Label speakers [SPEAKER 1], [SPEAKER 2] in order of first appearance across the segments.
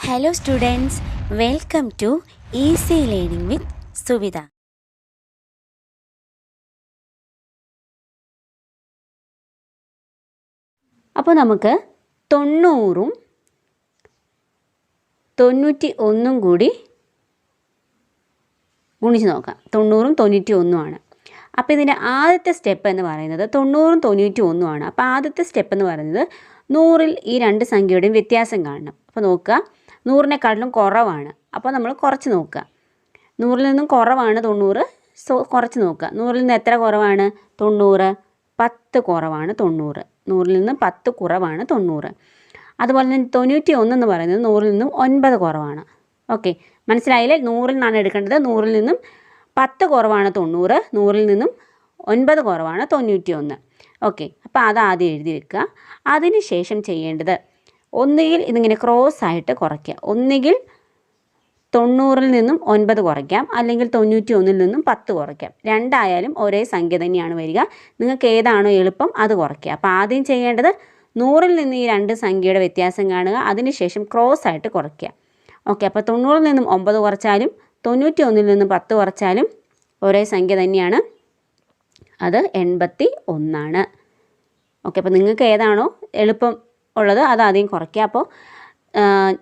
[SPEAKER 1] Hello students, welcome to Easy Learning with Suvida. അപ്പോൾ നമുക്ക് 90ഉം 91ഉം കൂടി ഗുണിച്ച് നോക്കാം. 90ഉം 91ഉം ആണ്. അപ്പോൾ ഇതിൻ്റെ ആദ്യത്തെ സ്റ്റെപ്പ് എന്ന് പറയുന്നത് 90ഉം 91ഉം ആണ്. അപ്പോൾ ആദ്യത്തെ സ്റ്റെപ്പ് എന്ന് പറയുന്നത് 100ൽ ഈ രണ്ട് സംഖ്യയുടെയും വ്യത്യാസം കാണണം. അപ്പോൾ നോക്കുക, 100നെക്കാട്ടിലും കുറവാണ്. അപ്പോൾ നമ്മൾ കുറച്ച് നോക്കുക. 100ൽ നിന്നും കുറവാണ് 90, സോ കുറച്ച് നോക്കുക. 100ൽ നിന്ന് എത്ര കുറവാണ്? 90. 10 കുറവാണ് 90. 100ൽ നിന്ന് 10 കുറവാണ് 90. അതുപോലെ തന്നെ 91 എന്ന് പറയുന്നത് 100ൽ നിന്നും 9 കുറവാണ്. ഓക്കെ, മനസ്സിലായില്ലേ? 100ൽ നിന്നാണ് എടുക്കേണ്ടത്. 100ൽ നിന്നും 10 കുറവാണ് 90, 100ൽ നിന്നും 9 കുറവാണ് 91. ഓക്കെ, അപ്പോൾ അത് ആദ്യം എഴുതി വെക്കുക. അതിന് ശേഷം ചെയ്യേണ്ടത് ഒന്നുകിൽ ഇതിങ്ങനെ ക്രോസ് ആയിട്ട് കുറയ്ക്കുക. ഒന്നുകിൽ 90ൽ നിന്നും 9 കുറയ്ക്കാം, അല്ലെങ്കിൽ 91ൽ നിന്നും 10 കുറയ്ക്കാം. രണ്ടായാലും ഒരേ സംഖ്യ തന്നെയാണ് വരിക. നിങ്ങൾക്ക് ഏതാണോ എളുപ്പം അത് കുറയ്ക്കുക. അപ്പോൾ ആദ്യം ചെയ്യേണ്ടത് 100ൽ നിന്ന് ഈ രണ്ട് സംഖ്യയുടെ വ്യത്യാസം കാണുക, അതിനുശേഷം ക്രോസ് ആയിട്ട് കുറയ്ക്കുക. ഓക്കെ, അപ്പോൾ 90ൽ നിന്നും 9 കുറച്ചാലും 91ൽ നിന്നും 10 കുറച്ചാലും ഒരേ സംഖ്യ തന്നെയാണ്, അത് 81. ഓക്കെ, അപ്പോൾ നിങ്ങൾക്ക് ഏതാണോ എളുപ്പം ഉള്ളത് അത് ആദ്യം കുറയ്ക്കുക. അപ്പോൾ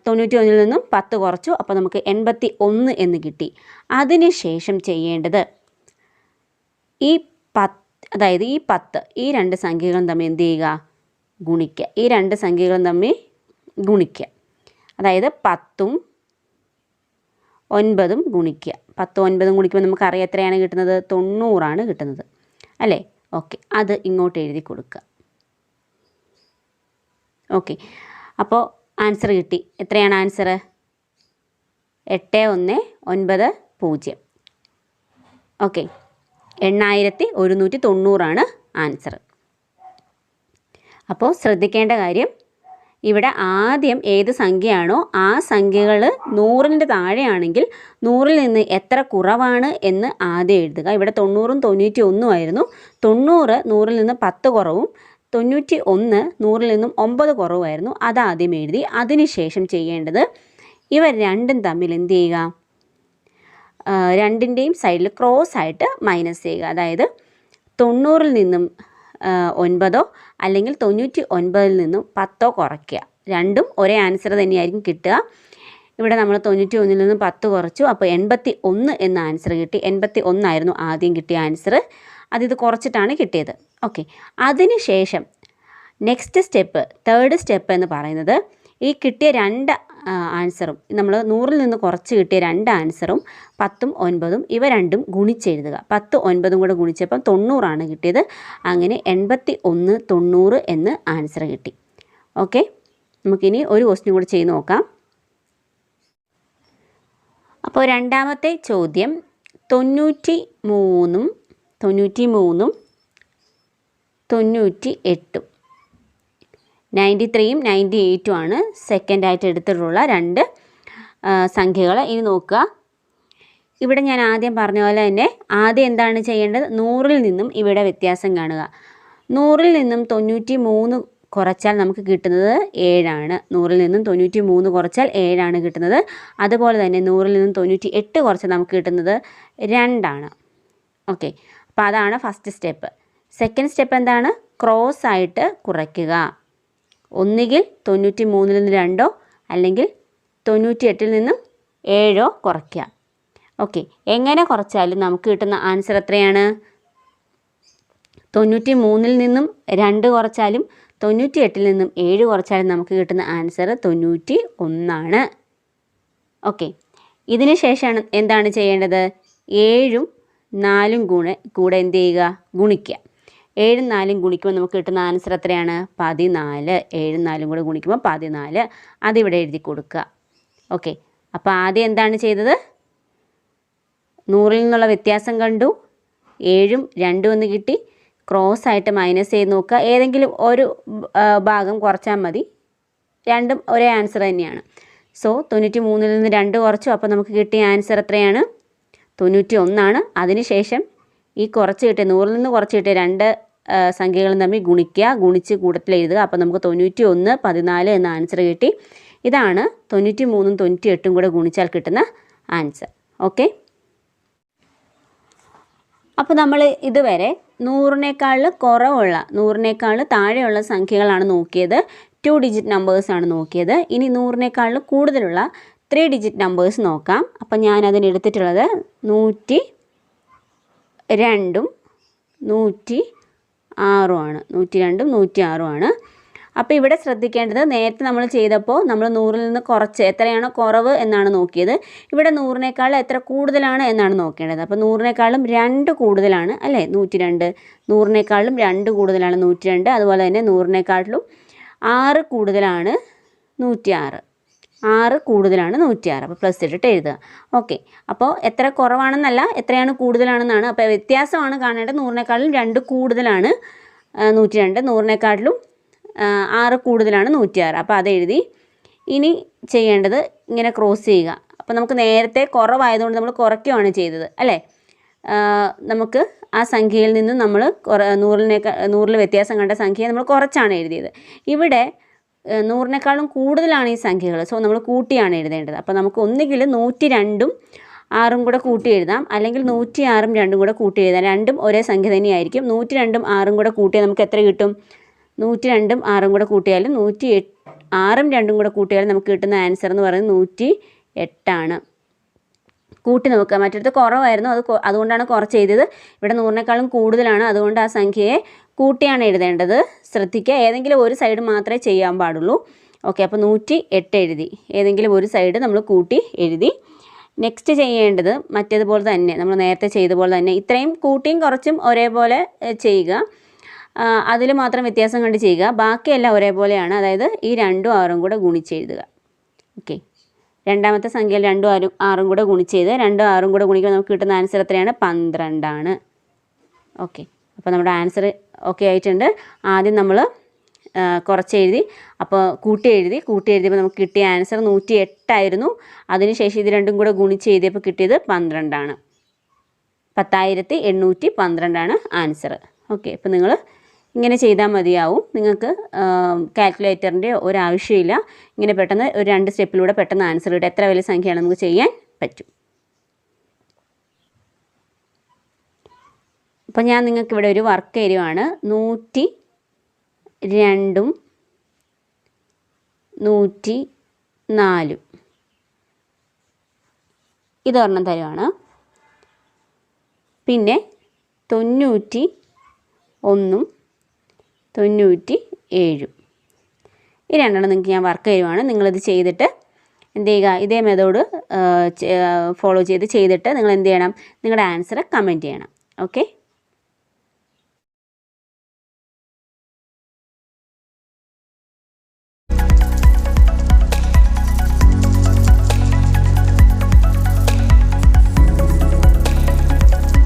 [SPEAKER 1] 91ൽ നിന്നും 10 കുറച്ചു, അപ്പോൾ നമുക്ക് 81 എന്ന് കിട്ടി. അതിന് ശേഷം ചെയ്യേണ്ടത് ഈ 10, അതായത് ഈ 10 ഈ രണ്ട് സംഖ്യകളും തമ്മിൽ എന്ത് ചെയ്യുക? ഗുണിക്കുക. ഈ രണ്ട് സംഖ്യകളും തമ്മിൽ ഗുണിക്കുക. അതായത് 10ഉം 9ഉം ഗുണിക്കുക. 10ഉം 9ഉം ഗുണിക്കുമ്പോൾ നമുക്കറിയാം എത്രയാണ് കിട്ടുന്നത്? 90 കിട്ടുന്നത് അല്ലേ? ഓക്കെ, അത് ഇങ്ങോട്ട് എഴുതി കൊടുക്കുക. ഓക്കെ, അപ്പോൾ ആൻസർ കിട്ടി. എത്രയാണ് ആൻസർ? 8190. Okay, 8190 answer. അപ്പോൾ ശ്രദ്ധിക്കേണ്ട കാര്യം, ഇവിടെ ആദ്യം ഏത് സംഖ്യയാണോ ആ സംഖ്യകൾ 100ൻ്റെ താഴെയാണെങ്കിൽ 100ൽ നിന്ന് എത്ര കുറവാണ് എന്ന് ആദ്യം എഴുതുക. ഇവിടെ 90ഉം 91ഉം ആയിരുന്നു. 90 100ൽ നിന്ന് 10 കുറവും 91 100ൽ നിന്നും 9 കുറവായിരുന്നു. അതാദ്യം എഴുതി. അതിനുശേഷം ചെയ്യേണ്ടത് ഇവർ രണ്ടും തമ്മിൽ എന്ത് ചെയ്യുക? രണ്ടിൻ്റെയും സൈഡിൽ ക്രോസ് ആയിട്ട് മൈനസ് ചെയ്യുക. അതായത് 90ൽ നിന്നും 9 അല്ലെങ്കിൽ 99ൽ നിന്നും 10 കുറയ്ക്കുക. രണ്ടും ഒരേ ആൻസർ തന്നെയായിരിക്കും കിട്ടുക. ഇവിടെ നമ്മൾ 91ൽ നിന്നും 10 കുറച്ചു, അപ്പോൾ 81 എന്ന ആൻസർ കിട്ടി. 81 ആയിരുന്നു ആദ്യം കിട്ടിയ ആൻസർ. അതിത് കുറച്ചിട്ടാണ് കിട്ടിയത്. ഓക്കെ, അതിന് ശേഷം നെക്സ്റ്റ് സ്റ്റെപ്പ്, തേർഡ് സ്റ്റെപ്പ് എന്ന് പറയുന്നത് ഈ കിട്ടിയ രണ്ട് ആൻസറും, നമ്മൾ 100ൽ നിന്ന് കുറച്ച് കിട്ടിയ രണ്ട് ആൻസറും 10ഉം 9ഉം ഇവ രണ്ടും ഗുണിച്ചെഴുതുക. 10 9ഉം കൂടെ ഗുണിച്ചപ്പം 90 കിട്ടിയത്. അങ്ങനെ 81 90 എന്ന് ആൻസർ കിട്ടി. ഓക്കെ, നമുക്കിനി ഒരു ക്വസ്റ്റ്യൻ കൂടി ചെയ്ത് നോക്കാം. അപ്പോൾ രണ്ടാമത്തെ ചോദ്യം 93ഉം 98ഉം 93യും 98ഉം ആണ് സെക്കൻഡായിട്ട് എടുത്തിട്ടുള്ള രണ്ട് സംഖ്യകൾ. ഇനി നോക്കുക, ഇവിടെ ഞാൻ ആദ്യം പറഞ്ഞ പോലെ തന്നെ ആദ്യം എന്താണ് ചെയ്യേണ്ടത്? 100ൽ നിന്നും ഇവിടെ വ്യത്യാസം കാണുക. 100ൽ നിന്നും 93 കുറച്ചാൽ നമുക്ക് കിട്ടുന്നത് 7. 100ൽ നിന്നും 93 കുറച്ചാൽ 7 കിട്ടുന്നത്. അതുപോലെ തന്നെ 100ൽ നിന്നും 98 കുറച്ചാൽ നമുക്ക് കിട്ടുന്നത് 2. ഓക്കെ, അപ്പോൾ അതാണ് ഫസ്റ്റ് സ്റ്റെപ്പ്. സെക്കൻഡ് സ്റ്റെപ്പ് എന്താണ്? ക്രോസ് ആയിട്ട് കുറയ്ക്കുക. ഒന്നുകിൽ 93ൽ നിന്ന് 2 അല്ലെങ്കിൽ 98ൽ നിന്നും 7 കുറയ്ക്കുക. ഓക്കെ, എങ്ങനെ കുറച്ചാലും നമുക്ക് കിട്ടുന്ന ആൻസർ എത്രയാണ്? 93ൽ നിന്നും 2 കുറച്ചാലും 98ൽ നിന്നും 7 കുറച്ചാലും നമുക്ക് കിട്ടുന്ന ആൻസർ 91. ഓക്കെ, ഇതിന് ശേഷം എന്താണ് ചെയ്യേണ്ടത്? 7ഉം 4ഉം കൂടെ എന്ത് ചെയ്യുക? ഗുണിക്കുക. 7ഉം 4ഉം ഗുണിക്കുമ്പോൾ നമുക്ക് കിട്ടുന്ന ആൻസർ എത്രയാണ്? 14. 7ഉം 4ഉം കൂടെ ഗുണിക്കുമ്പോൾ 14. അതിവിടെ എഴുതി കൊടുക്കുക. ഓക്കെ, അപ്പോൾ ആദ്യം എന്താണ് ചെയ്തത്? 100ൽ നിന്നുള്ള വ്യത്യാസം കണ്ടു, 7ഉം 2ഉം എന്ന് കിട്ടി. ക്രോസ് ആയിട്ട് മൈനസ് ചെയ്ത് നോക്കുക. ഏതെങ്കിലും ഒരു ഭാഗം കുറച്ചാൽ മതി, രണ്ടും ഒരേ ആൻസർ തന്നെയാണ്. സോ 93ൽ നിന്ന് 2 കുറച്ചു, അപ്പോൾ നമുക്ക് കിട്ടിയ ആൻസർ എത്രയാണ്? 91. അതിനുശേഷം ഈ കുറച്ച് കിട്ടിയ 100ൽ നിന്ന് കുറച്ച് കിട്ടിയ രണ്ട് സംഖ്യകളും തമ്മിൽ ഗുണിക്കുക. ഗുണിച്ച് കൂട്ടത്തിൽ എഴുതുക. അപ്പോൾ നമുക്ക് 91 14 എന്ന ആൻസർ കിട്ടി. ഇതാണ് 93ഉം 98ഉം കൂടെ ഗുണിച്ചാൽ കിട്ടുന്ന ആൻസർ. ഓക്കെ, അപ്പോൾ നമ്മൾ ഇതുവരെ 100-നേക്കാൾ കുറവുള്ള 100-നേക്കാൾ താഴെയുള്ള സംഖ്യകളാണ് നോക്കിയത്, 2 ഡിജിറ്റ് നമ്പേഴ്സാണ് നോക്കിയത്. ഇനി 100-നേക്കാൾ കൂടുതലുള്ള 3 ഡിജിറ്റ് നമ്പേഴ്സ് നോക്കാം. അപ്പം ഞാൻ അതിനെടുത്തിട്ടുള്ളത് 102ഉം 106ഉമാണ്. 102ഉം 106ഉമാണ്. അപ്പോൾ ഇവിടെ ശ്രദ്ധിക്കേണ്ടത്, നേരത്തെ നമ്മൾ ചെയ്തപ്പോൾ നമ്മൾ 100-ൽ നിന്ന് കുറച്ച് എത്രയാണോ കുറവ് എന്നാണ് നോക്കിയത്. ഇവിടെ 100-നേക്കാൾ എത്ര കൂടുതലാണ് എന്നാണ് നോക്കേണ്ടത്. അപ്പോൾ 100-നേക്കാളും 2 കൂടുതലാണ് അല്ലേ 102, 100-നേക്കാളും 2 കൂടുതലാണ് 102. അതുപോലെ തന്നെ 100-നേക്കാളിലും 6 കൂടുതലാണ് 106, 6 കൂടുതലാണ് 106. അപ്പോൾ പ്ലസ് ഇട്ടിട്ട് എഴുതുക. ഓക്കെ, അപ്പോൾ എത്ര കുറവാണെന്നല്ല, എത്രയാണ് കൂടുതലാണെന്നാണ്. അപ്പോൾ വ്യത്യാസമാണ് കാണേണ്ടത്. 100-നേക്കാളും 2 കൂടുതലാണ് 102, 100-നേക്കാളിലും 6 കൂടുതലാണ് 106. അപ്പോൾ അതെഴുതി. ഇനി ചെയ്യേണ്ടത് ഇങ്ങനെ ക്രോസ് ചെയ്യുക. അപ്പോൾ നമുക്ക് നേരത്തെ കുറവായതുകൊണ്ട് നമ്മൾ കുറയ്ക്കുകയാണ് ചെയ്തത് അല്ലേ. നമുക്ക് ആ സംഖ്യയിൽ നിന്ന് നമ്മൾ 100-ൽ വ്യത്യാസം കണ്ട സംഖ്യയെ നമ്മൾ കുറച്ചാണ് എഴുതിയത്. ഇവിടെ 100-നേക്കാളും കൂടുതലാണ് ഈ സംഖ്യകൾ. സോ നമ്മൾ കൂട്ടിയാണ് എഴുതേണ്ടത്. അപ്പോൾ നമുക്ക് ഒന്നുകിൽ 102ഉം 6ഉം കൂടെ കൂട്ടി എഴുതാം, അല്ലെങ്കിൽ 106ഉം 2ഉം കൂടെ കൂട്ടി എഴുതാം. രണ്ടും ഒരേ സംഖ്യ തന്നെയായിരിക്കും. 102ഉം 6ഉം കൂടെ കൂട്ടിയാൽ നമുക്ക് എത്ര കിട്ടും? 102ഉം 6ഉം കൂടെ കൂട്ടിയാലും 6ഉം 2ഉം കൂടെ കൂട്ടിയാലും നമുക്ക് കിട്ടുന്ന ആൻസർ എന്ന് പറയുന്നത് 108ആണ്. കൂട്ടി നോക്കുക. മറ്റടുത്ത് കുറവായിരുന്നു, അതുകൊണ്ടാണ് കുറച്ച് എഴുതിയത്. ഇവിടെ 100-നേക്കാളും കൂടുതലാണ്, അതുകൊണ്ട് ആ സംഖ്യയെ കൂട്ടിയാണ് എഴുതേണ്ടത്. ശ്രദ്ധിക്കുക, ഏതെങ്കിലും ഒരു സൈഡ് മാത്രമേ ചെയ്യാൻ പാടുള്ളൂ. ഓക്കെ, അപ്പോൾ 108 എഴുതി. ഏതെങ്കിലും ഒരു സൈഡ് നമ്മൾ കൂട്ടി എഴുതി. നെക്സ്റ്റ് ചെയ്യേണ്ടത് മറ്റേതുപോലെ തന്നെ, നമ്മൾ നേരത്തെ ചെയ്ത പോലെ തന്നെ ഇത്രയും കൂട്ടിയും കുറച്ചും ഒരേപോലെ ചെയ്യുക. അതിൽ മാത്രം വ്യത്യാസം കണ്ട് ചെയ്യുക. ബാക്കിയെല്ലാം ഒരേപോലെയാണ്. അതായത് ഈ 2ഉം 6ഉം കൂടെ ഗുണിച്ചെഴുതുക. ഓക്കെ, രണ്ടാമത്തെ സംഖ്യയിൽ 2ഉം 6ഉം കൂടെ ഗുണിച്ചെഴുതുക. 2ഉം 6ഉം കൂടെ ഗുണിക്കുമ്പോൾ നമുക്ക് കിട്ടുന്ന ആൻസർ എത്രയാണ്? 12ആണ്. ഓക്കെ, അപ്പോൾ നമ്മുടെ ആൻസർ ഓക്കെ ആയിട്ടുണ്ട്. ആദ്യം നമ്മൾ കുറച്ച് എഴുതി, അപ്പോൾ കൂട്ടി എഴുതിയപ്പോൾ നമുക്ക് കിട്ടിയ ആൻസർ 108 അതിനുശേഷം ഇത് രണ്ടും കൂടെ ഗുണിച്ച് എഴുതിയപ്പോൾ കിട്ടിയത് 12ആണ്. 10,812 ആൻസർ. ഓക്കെ, അപ്പോൾ നിങ്ങൾ ഇങ്ങനെ ചെയ്താൽ മതിയാവും. നിങ്ങൾക്ക് കാൽക്കുലേറ്ററിൻ്റെ ഒരാവശ്യമില്ല. ഇങ്ങനെ പെട്ടെന്ന് ഒരു 2 സ്റ്റെപ്പിലൂടെ പെട്ടെന്ന് ആൻസർ കിട്ടും. എത്ര വലിയ സംഖ്യയാണ് നമുക്ക് ചെയ്യാൻ പറ്റും. അപ്പോൾ ഞാൻ നിങ്ങൾക്കിവിടെ ഒരു വർക്ക് തരുവാണ്. 102ഉം 104 ഇതൊരെണ്ണം തരുവാണ്. പിന്നെ 91ഉം 97 ഈ രണ്ടെണ്ണം നിങ്ങൾക്ക് ഞാൻ വർക്ക് തരുവാണ്. നിങ്ങളിത് ചെയ്തിട്ട് എന്ത് ചെയ്യുക? ഇതേ മെത്തേഡ് ഫോളോ ചെയ്തിട്ട് നിങ്ങൾ എന്ത് ചെയ്യണം? നിങ്ങളുടെ ആൻസർ കമൻറ്റ് ചെയ്യണം. ഓക്കെ.